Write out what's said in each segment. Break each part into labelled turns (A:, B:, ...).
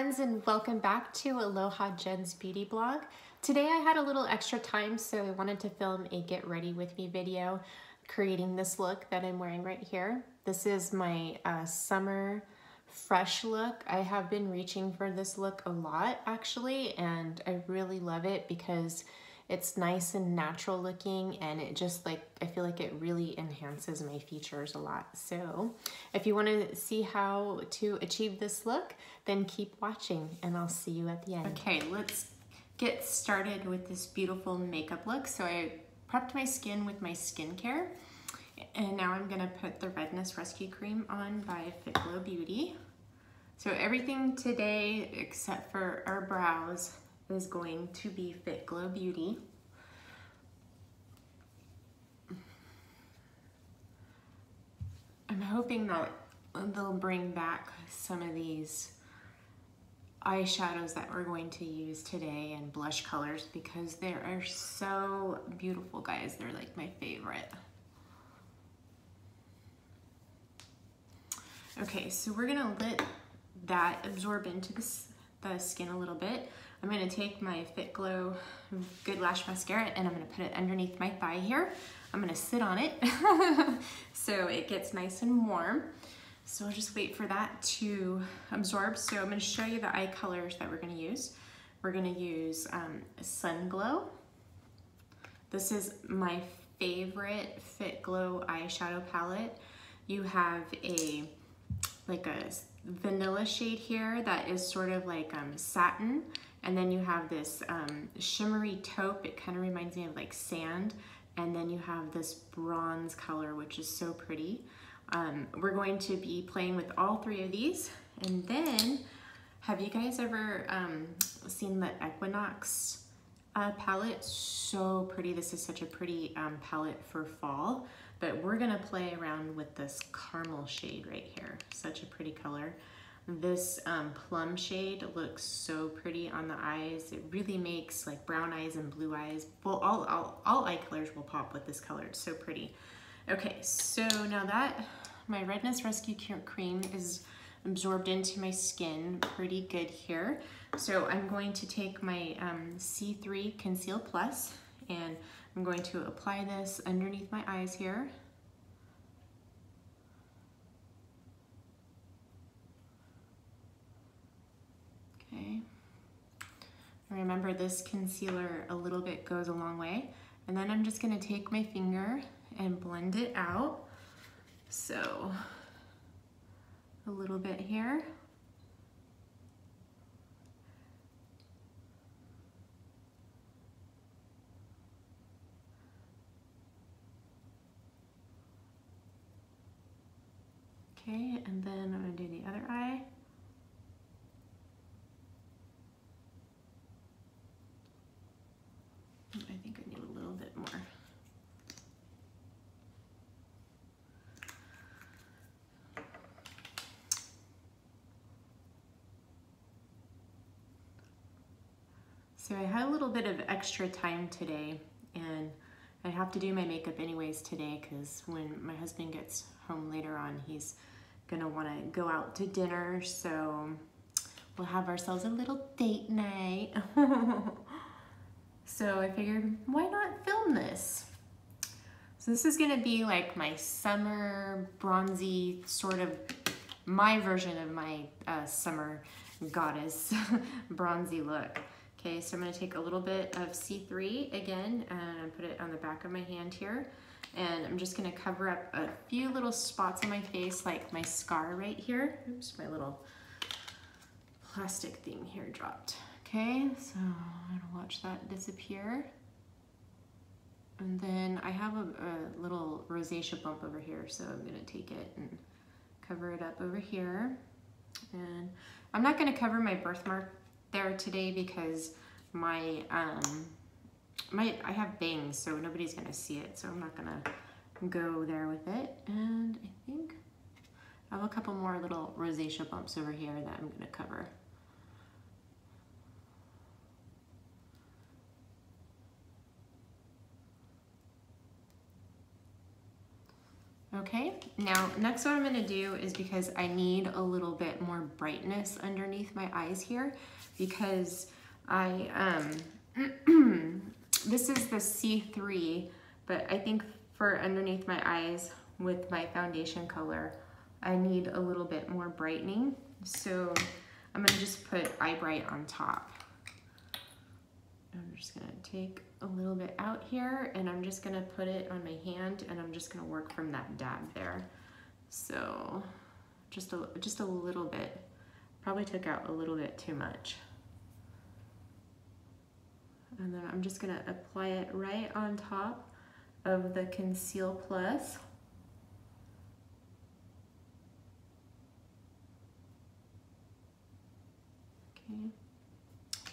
A: friends, and welcome back to Aloha Jenn's beauty blog. Today I had a little extra time, so I wanted to film a get ready with me video creating this look that I'm wearing right here. This is my summer fresh look. I have been reaching for this look a lot actually, and I really love it because it's nice and natural looking, and it just I feel like it really enhances my features a lot. So if you want to see how to achieve this look, then keep watching and I'll see you at the end. Okay, let's get started with this beautiful makeup look. So I prepped my skin with my skincare, and now I'm gonna put the Redness Rescue Cream on by Fitglow Beauty. So everything today except for our brows is going to be Fitglow Beauty. I'm hoping that they'll bring back some of these eyeshadows that we're going to use today and blush colors because they are so beautiful, guys. They're like my favorite. Okay, so we're gonna let that absorb into the skin a little bit. I'm gonna take my Fitglow Good Lash Mascara and I'm gonna put it underneath my thigh here. I'm gonna sit on it so it gets nice and warm. So I'll just wait for that to absorb. So I'm gonna show you the eye colors that we're gonna use. We're gonna use Sunglow. This is my favorite Fitglow eyeshadow palette. You have a vanilla shade here that is sort of like satin, and then you have this shimmery taupe. It kind of reminds me of like sand, and then you have this bronze color, which is so pretty. We're going to be playing with all three of these. And then, have you guys ever seen the Equinox palette? So pretty. This is such a pretty palette for fall. But we're gonna play around with this caramel shade right here. Such a pretty color. This plum shade looks so pretty on the eyes. It really makes like brown eyes and blue eyes. Well, all eye colors will pop with this color. It's so pretty. Okay, so now that my Redness Rescue Cream is absorbed into my skin pretty good here, so I'm going to take my C3 Conceal Plus, and I'm going to apply this underneath my eyes here. Okay. Remember, this concealer a little bit goes a long way. And then I'm just gonna take my finger and blend it out. So a little bit here. Okay, and then I'm gonna do the other eye. I think I need a little bit more. So I had a little bit of extra time today, and I have to do my makeup anyways today because when my husband gets home later on, he's gonna wanna go out to dinner, so we'll have ourselves a little date night. So I figured, why not film this? So this is gonna be like my summer bronzy, sort of my version of my summer goddess bronzy look. Okay, so I'm gonna take a little bit of C3 again and put it on the back of my hand here. And I'm just gonna cover up a few little spots on my face, like my scar right here. Oops, my little plastic thing here dropped. Okay, so I'm gonna watch that disappear. And then I have a little rosacea bump over here, so I'm gonna take it and cover it up over here. And I'm not gonna cover my birthmark there today because I have bangs, so nobody's gonna see it, so I'm not gonna go there with it. And I think I have a couple more little rosacea bumps over here that I'm gonna cover. Okay, now next what I'm gonna do is, because I need a little bit more brightness underneath my eyes here, because this is the C3, but I think for underneath my eyes with my foundation color, I need a little bit more brightening. So I'm gonna just put Eye Bright on top. I'm just gonna take a little bit out here and I'm just gonna put it on my hand and I'm just gonna work from that dab there. So just a little bit, probably took out a little bit too much. And then I'm just gonna apply it right on top of the Conceal Plus. Okay,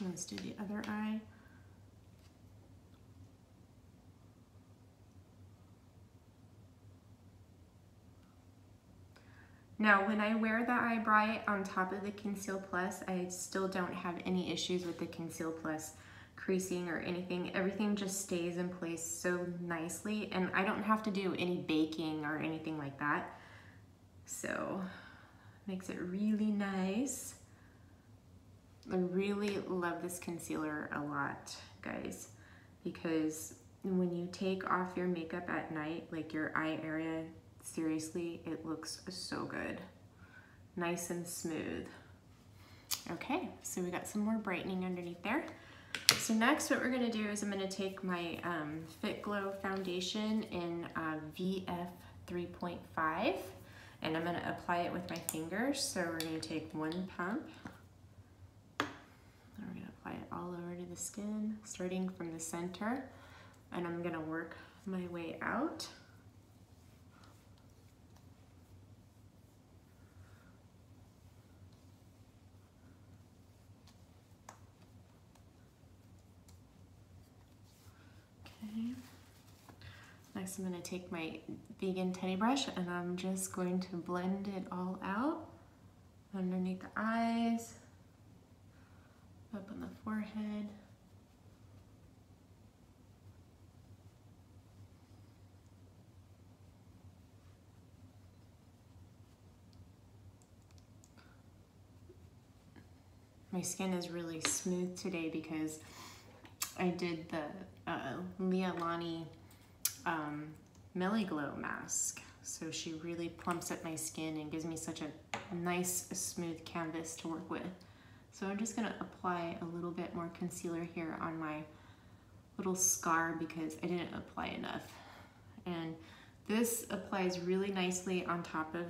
A: let's do the other eye. Now, when I wear the Eye Bright on top of the Conceal Plus, I still don't have any issues with the Conceal Plus creasing or anything. Everything just stays in place so nicely, and I don't have to do any baking or anything like that. So, makes it really nice. I really love this concealer a lot, guys, because when you take off your makeup at night, like your eye area, seriously, it looks so good. Nice and smooth. Okay, so we got some more brightening underneath there. So next what we're gonna do is I'm gonna take my Fitglow foundation in VF 3.5 and I'm gonna apply it with my fingers. So we're gonna take one pump and we're gonna apply it all over to the skin, starting from the center, and I'm gonna work my way out. Next, I'm going to take my vegan teddy brush and I'm just going to blend it all out underneath the eyes, up on the forehead. My skin is really smooth today because I did the Leilani Millie Glow mask. So she really plumps up my skin and gives me such a nice smooth canvas to work with. So I'm just gonna apply a little bit more concealer here on my little scar because I didn't apply enough. And this applies really nicely on top of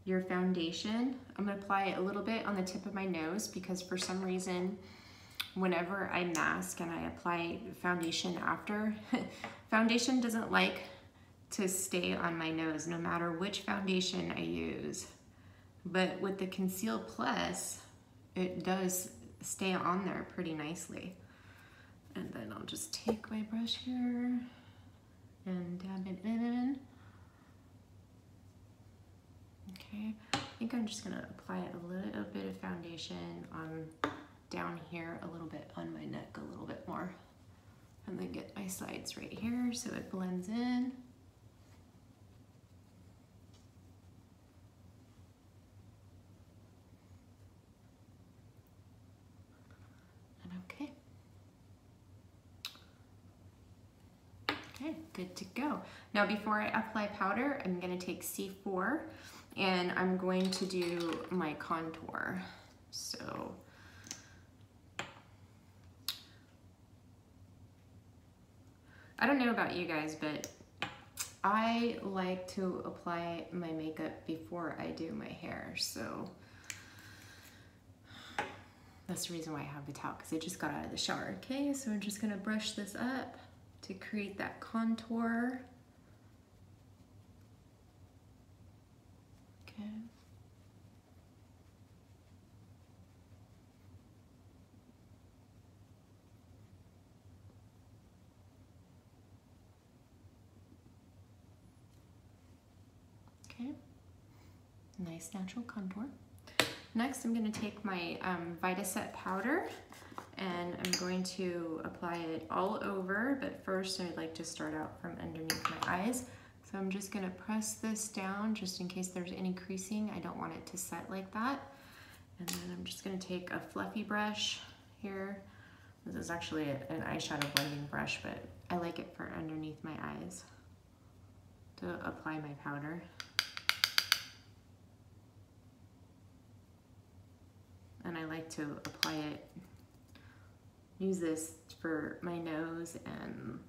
A: your foundation. I'm gonna apply it a little bit on the tip of my nose because for some reason, whenever I mask and I apply foundation after, foundation doesn't like to stay on my nose no matter which foundation I use. But with the Conceal Plus, it does stay on there pretty nicely. And then I'll just take my brush here and dab it in. Okay, I think I'm just gonna apply a little bit of foundation on down here, a little bit on my neck, a little bit more. And then get my sides right here so it blends in. And okay. Okay, good to go. Now before I apply powder, I'm gonna take C4 and I'm going to do my contour. So I don't know about you guys, but I like to apply my makeup before I do my hair. So that's the reason why I have the towel, because I just got out of the shower. Okay, so I'm just gonna brush this up to create that contour. Okay. Okay, nice natural contour. Next, I'm going to take my Vita Set powder and I'm going to apply it all over, but first I'd like to start out from underneath my eyes. So So I'm just gonna press this down just in case there's any creasing. I don't want it to set like that. And then I'm just gonna take a fluffy brush here. This is actually an eyeshadow blending brush, but I like it for underneath my eyes to apply my powder. And I like to apply it, use this for my nose and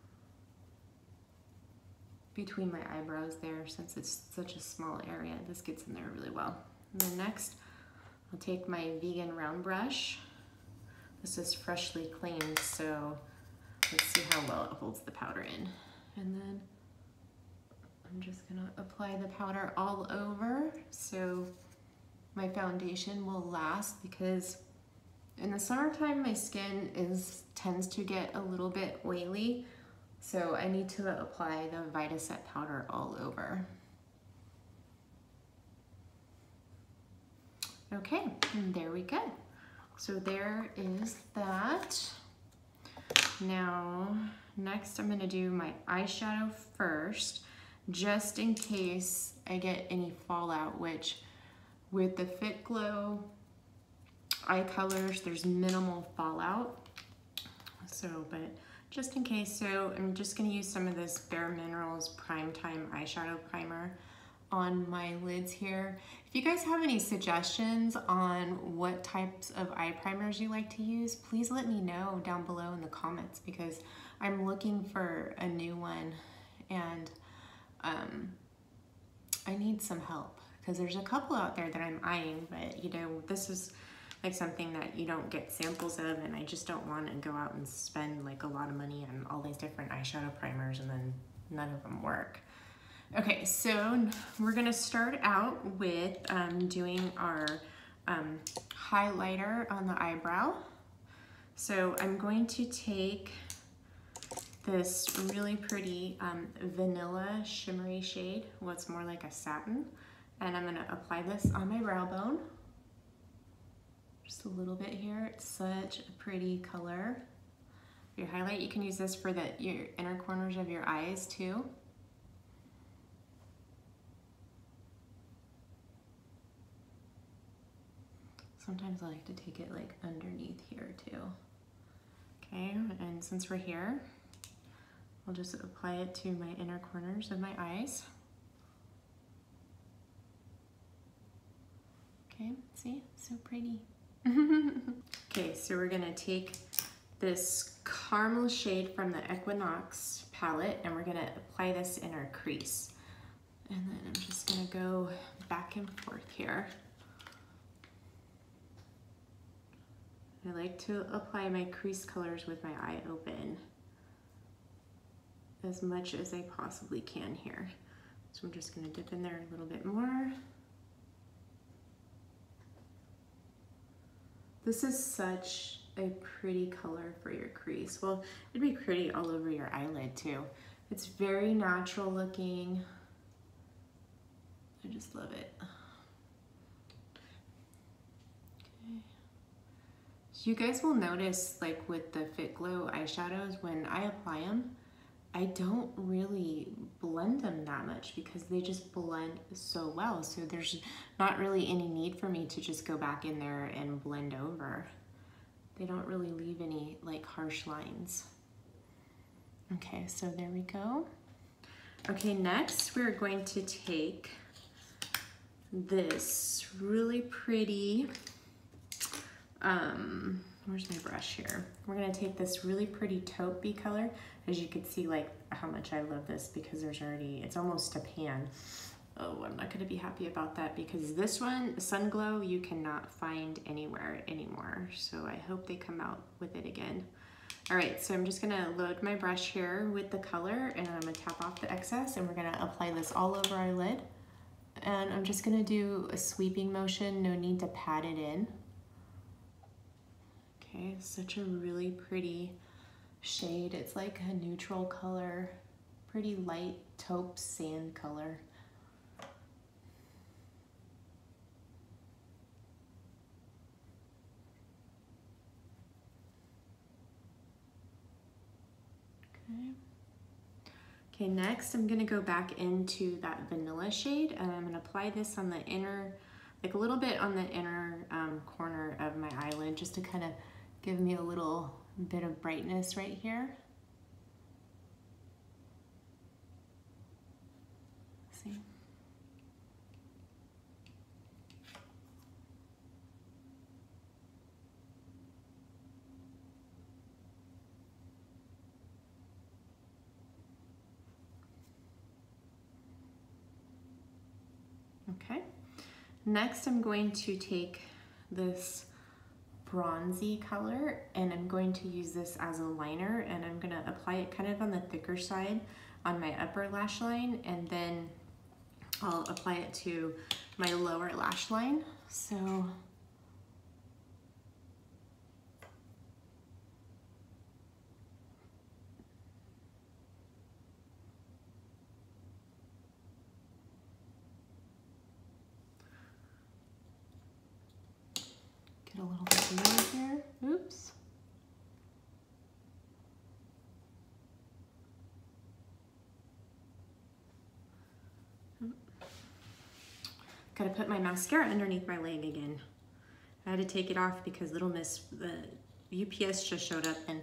A: between my eyebrows there, since it's such a small area. This gets in there really well. And then next, I'll take my vegan round brush. This is freshly cleaned, so let's see how well it holds the powder in. And then I'm just gonna apply the powder all over so my foundation will last, because in the summertime my skin tends to get a little bit oily, so I need to apply the Vita Set powder all over. Okay, and there we go. So there is that. Now, next I'm gonna do my eyeshadow first, just in case I get any fallout, which with the Fitglow eye colors, there's minimal fallout. So, but just in case, so I'm just gonna use some of this BareMineral's Primetime eyeshadow primer on my lids here. If you guys have any suggestions on what types of eye primers you like to use, please let me know down below in the comments, because I'm looking for a new one and I need some help, because there's a couple out there that I'm eyeing, but you know, this is like something that you don't get samples of, and I just don't want to go out and spend like a lot of money on all these different eyeshadow primers and then none of them work. Okay, so we're gonna start out with doing our highlighter on the eyebrow. So I'm going to take this really pretty vanilla shimmery shade, what's more like a satin, and I'm gonna apply this on my brow bone. Just a little bit here. It's such a pretty color. For your highlight, you can use this for your inner corners of your eyes too. Sometimes I like to take it like underneath here too. Okay, and since we're here, I'll just apply it to my inner corners of my eyes. Okay, see, so pretty. Okay, so we're gonna take this caramel shade from the Equinox palette and we're gonna apply this in our crease. And then I'm just gonna go back and forth here. I like to apply my crease colors with my eye open as much as I possibly can here. So I'm just gonna dip in there a little bit more. This is such a pretty color for your crease. Well, it'd be pretty all over your eyelid too. It's very natural looking. I just love it. Okay. So you guys will notice, like with the Fitglow eyeshadows, when I apply them, I don't really blend them that much because they just blend so well. So there's not really any need for me to just go back in there and blend over. They don't really leave any like harsh lines. Okay, so there we go. Okay, next we're going to take this really pretty, where's my brush here? We're gonna take this really pretty taupey color. As you can see, like how much I love this, because there's already, it's almost a pan. Oh, I'm not gonna be happy about that, because this one, Sunglow, you cannot find anywhere anymore. So I hope they come out with it again. All right, so I'm just gonna load my brush here with the color and I'm gonna tap off the excess and we're gonna apply this all over our lid. And I'm just gonna do a sweeping motion, no need to pat it in. Okay, such a really pretty shade. It's like a neutral color, pretty light taupe sand color. Okay, next I'm gonna go back into that vanilla shade and I'm gonna apply this on the inner, like a little bit on the inner corner of my eyelid just to kind of give me a little bit of brightness right here. See? Okay, next I'm going to take this bronzy color and I'm going to use this as a liner and I'm going to apply it kind of on the thicker side on my upper lash line, and then I'll apply it to my lower lash line. So get a little bit more here. Oops. Gotta put my mascara underneath my leg again. I had to take it off because Little Miss, the UPS just showed up and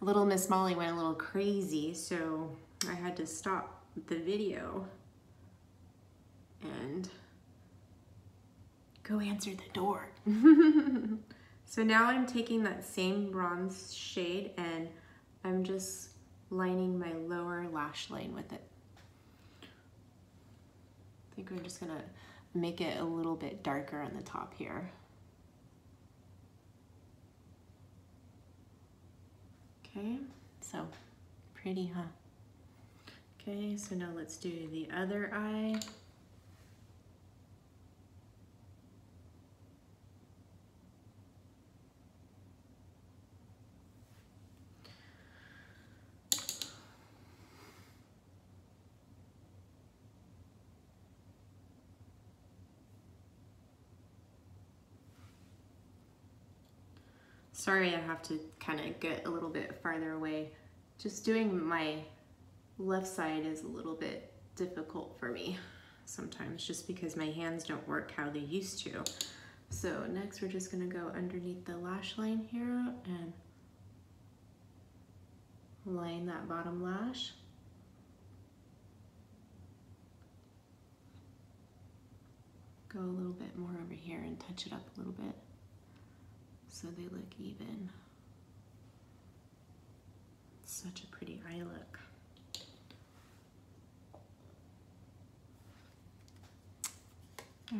A: Little Miss Molly went a little crazy, so I had to stop the video and go answer the door. So now I'm taking that same bronze shade and I'm just lining my lower lash line with it. I think we're just gonna make it a little bit darker on the top here. Okay, so pretty, huh? Okay, so now let's do the other eye. Sorry, I have to kind of get a little bit farther away. Just doing my left side is a little bit difficult for me sometimes just because my hands don't work how they used to. So next we're just gonna go underneath the lash line here and line that bottom lash. Go a little bit more over here and touch it up a little bit so they look even. Such a pretty eye look.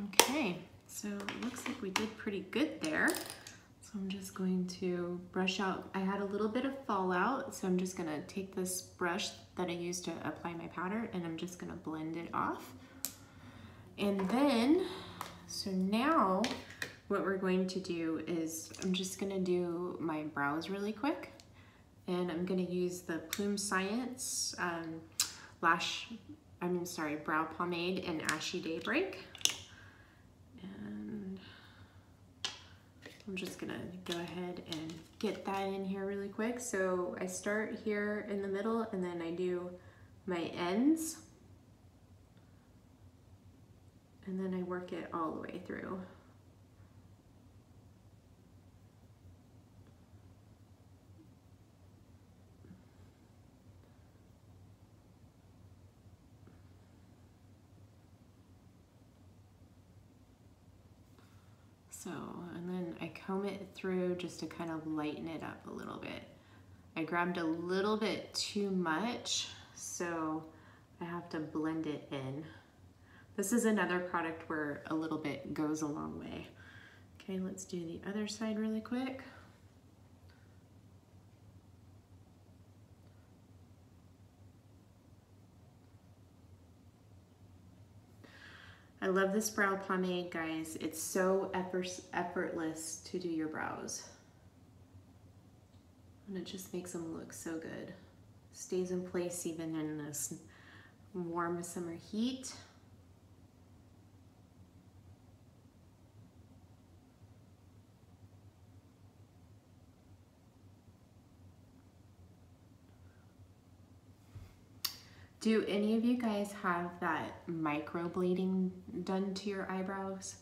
A: Okay, so it looks like we did pretty good there. So I'm just going to brush out. I had a little bit of fallout, so I'm just gonna take this brush that I used to apply my powder and I'm just gonna blend it off. And then, so now what we're going to do is I'm just gonna do my brows really quick. And I'm gonna use the Plum Science brow pomade in Ashy Daybreak. And I'm just gonna go ahead and get that in here really quick. So I start here in the middle and then I do my ends. And then I work it all the way through. So, and then I comb it through just to kind of lighten it up a little bit. I grabbed a little bit too much, so I have to blend it in. This is another product where a little bit goes a long way. Okay, let's do the other side really quick. I love this brow pomade, guys. It's so effortless to do your brows. And it just makes them look so good. Stays in place even in this warm summer heat. Do any of you guys have that microblading done to your eyebrows?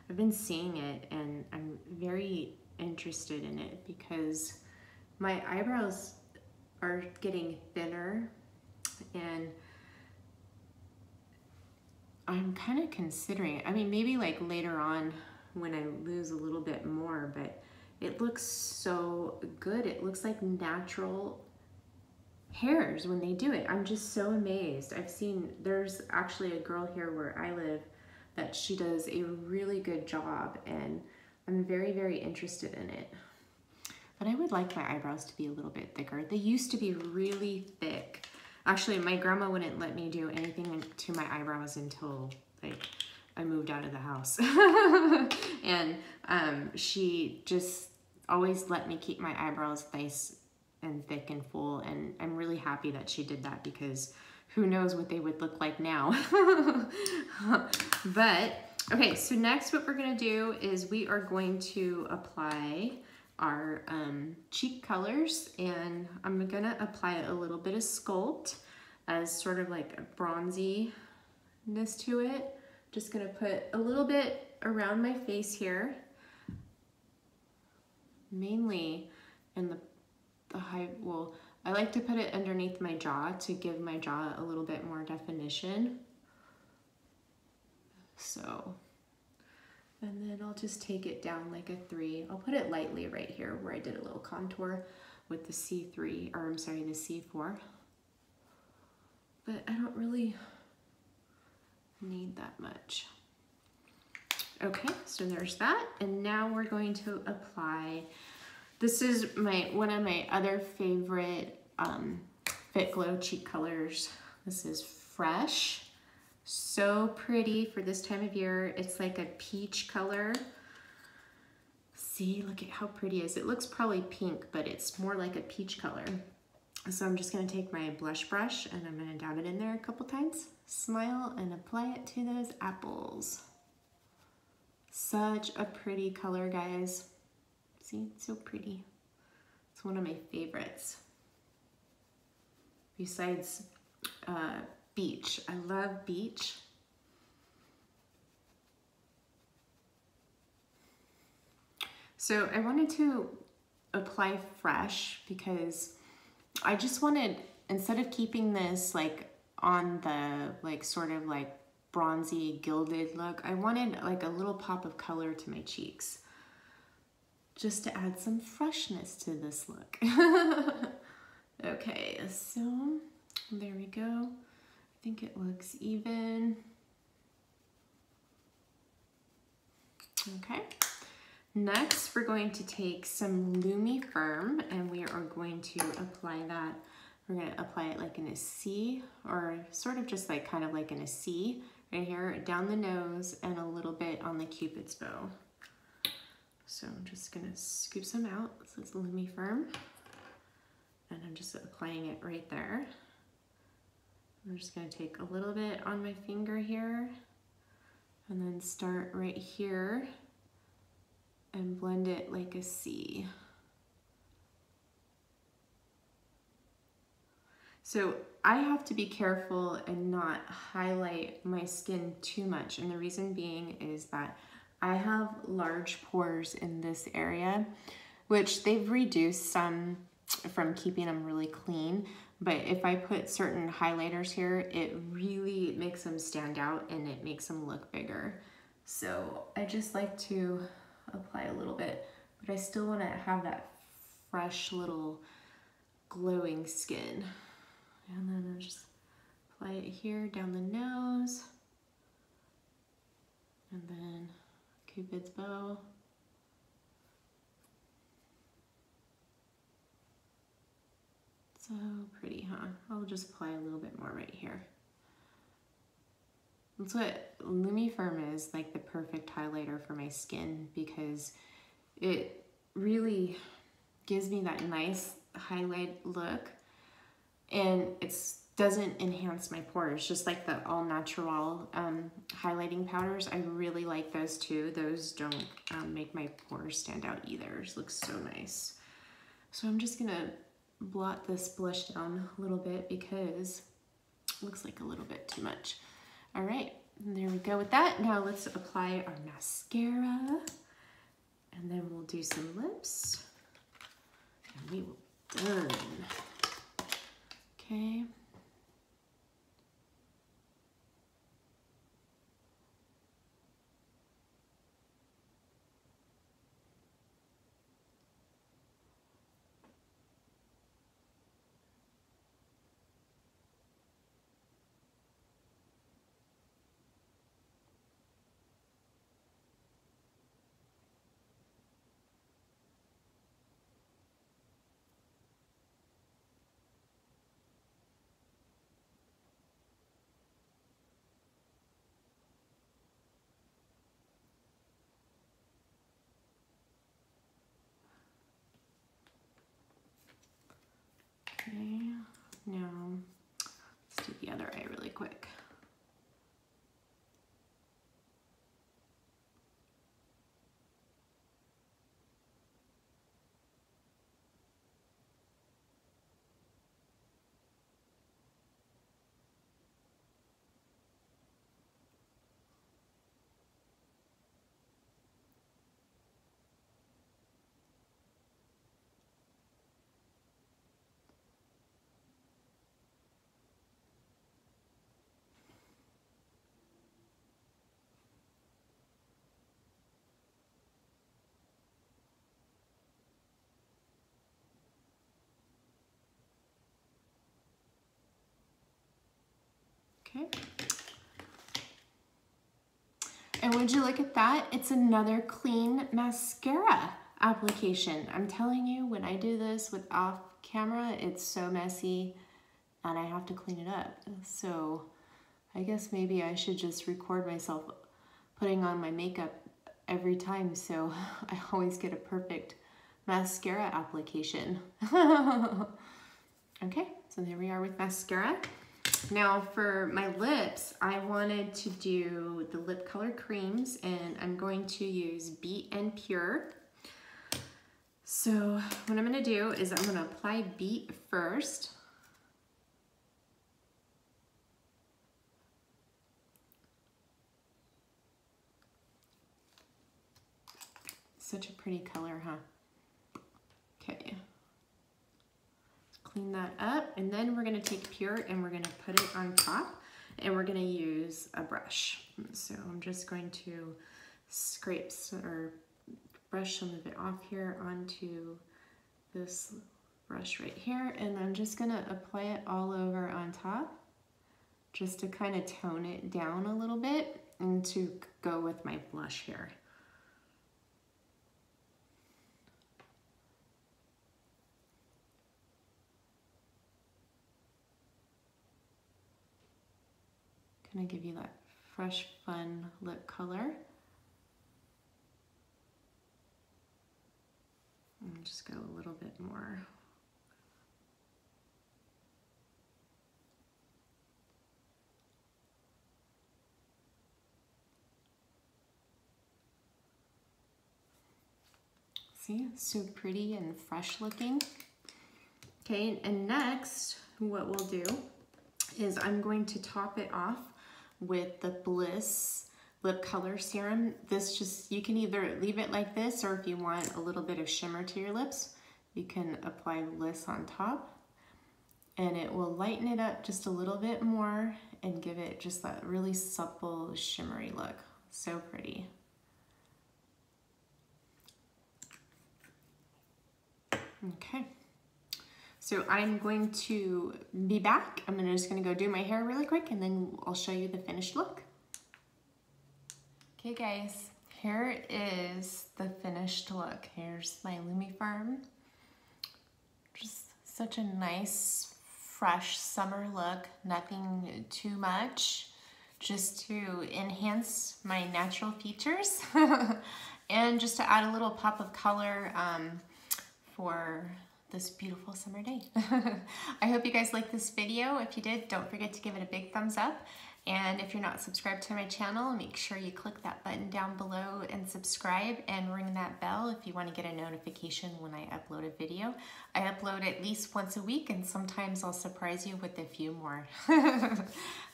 A: I've been seeing it and I'm very interested in it because my eyebrows are getting thinner and I'm kind of considering it. I mean, maybe like later on when I lose a little bit more, but it looks so good. It looks like natural hairs when they do it. I'm just so amazed. I've seen, there's actually a girl here where I live that she does a really good job and I'm very, very interested in it. But I would like my eyebrows to be a little bit thicker. They used to be really thick. Actually, my grandma wouldn't let me do anything to my eyebrows until like I moved out of the house. And she just always let me keep my eyebrows nice and thick and full, and I'm really happy that she did that because who knows what they would look like now. But okay, so next what we're gonna do is we are going to apply our cheek colors, and I'm gonna apply a little bit of Sculpt as sort of like a bronziness to it. Just gonna put a little bit around my face here, mainly in the high, well, I like to put it underneath my jaw to give my jaw a little bit more definition. So, and then I'll just take it down like a 3. I'll put it lightly right here where I did a little contour with the C3, or I'm sorry, the C4. But I don't really need that much. Okay, so there's that. And now we're going to apply, this is one of my other favorite Fitglow cheek colors. This is Fresh. So pretty for this time of year. It's like a peach color. See, look at how pretty it is. It looks probably pink, but it's more like a peach color. So I'm just gonna take my blush brush and I'm gonna dab it in there a couple times. Smile and apply it to those apples. Such a pretty color, guys. See, it's so pretty. It's one of my favorites. Besides beach. I love beach. So I wanted to apply Fresh because I just wanted, instead of keeping this like on the like sort of like bronzy gilded look, I wanted like a little pop of color to my cheeks, just to add some freshness to this look. Okay, so there we go. I think it looks even. Okay, next we're going to take some Lumi Firm and we are going to apply that. We're going to apply it like in a C, or sort of just like kind of like in a C right here down the nose and a little bit on the Cupid's bow. So I'm just going to scoop some out. So it's Lumi Firm. And I'm just applying it right there. I'm just going to take a little bit on my finger here and then start right here and blend it like a C. So I have to be careful and not highlight my skin too much, and the reason being is that I have large pores in this area, which they've reduced some from keeping them really clean, but if I put certain highlighters here, it really makes them stand out and it makes them look bigger. So I just like to apply a little bit, but I still want to have that fresh little glowing skin. And then I'll just apply it here down the nose, and then Cupid's bow. So pretty, huh? I'll just apply a little bit more right here. That's what Lumi Firm is, like the perfect highlighter for my skin, because it really gives me that nice highlight look, and it doesn't enhance my pores, just like the all natural highlighting powders. I really like those too. Those don't make my pores stand out either. It looks so nice. So I'm just gonna blot this blush down a little bit because looks like a little bit too much. All right, there we go with that. Now let's apply our mascara, and then we'll do some lips, and we will done. Okay. Okay, now let's do the other eye really quick. Okay. And would you look at that? It's another clean mascara application. I'm telling you, when I do this with off camera, it's so messy and I have to clean it up. So I guess maybe I should just record myself putting on my makeup every time so I always get a perfect mascara application. Okay, so there we are with mascara. Now for my lips, I wanted to do the lip color creams, and I'm going to use Beet and Pure. So what I'm gonna do is I'm gonna apply Beet first. Such a pretty color, huh? Okay. Clean that up, and then we're gonna take Pure and we're gonna put it on top, and we're gonna use a brush. So I'm just going to scrape or brush some of it off here onto this brush right here, and I'm just gonna apply it all over on top just to kind of tone it down a little bit and to go with my blush here. Gonna give you that fresh, fun lip color. And just go a little bit more. See, so pretty and fresh looking. Okay, and next, what we'll do is I'm going to top it off with the Bliss lip color serum. This just, you can either leave it like this, or if you want a little bit of shimmer to your lips, you can apply Bliss on top, and it will lighten it up just a little bit more and give it just that really supple, shimmery look. So pretty. Okay. So I'm going to be back. I'm just gonna go do my hair really quick, and then I'll show you the finished look. Okay guys, here is the finished look. Here's my Lumi Firm. Just such a nice, fresh summer look. Nothing too much, just to enhance my natural features and just to add a little pop of color for this beautiful summer day. I hope you guys liked this video. If you did, don't forget to give it a big thumbs up, And if you're not subscribed to my channel, make sure you click that button down below and subscribe and ring that bell if you want to get a notification when I upload a video. I upload at least once a week, and sometimes I'll surprise you with a few more.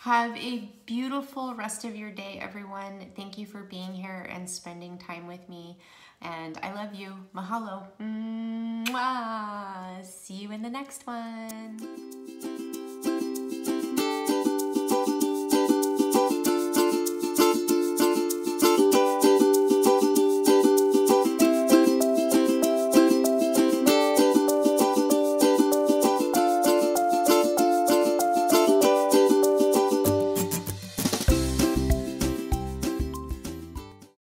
A: Have a beautiful rest of your day, everyone. Thank you for being here and spending time with me. And I love you. Mahalo. Mwah. See you in the next one.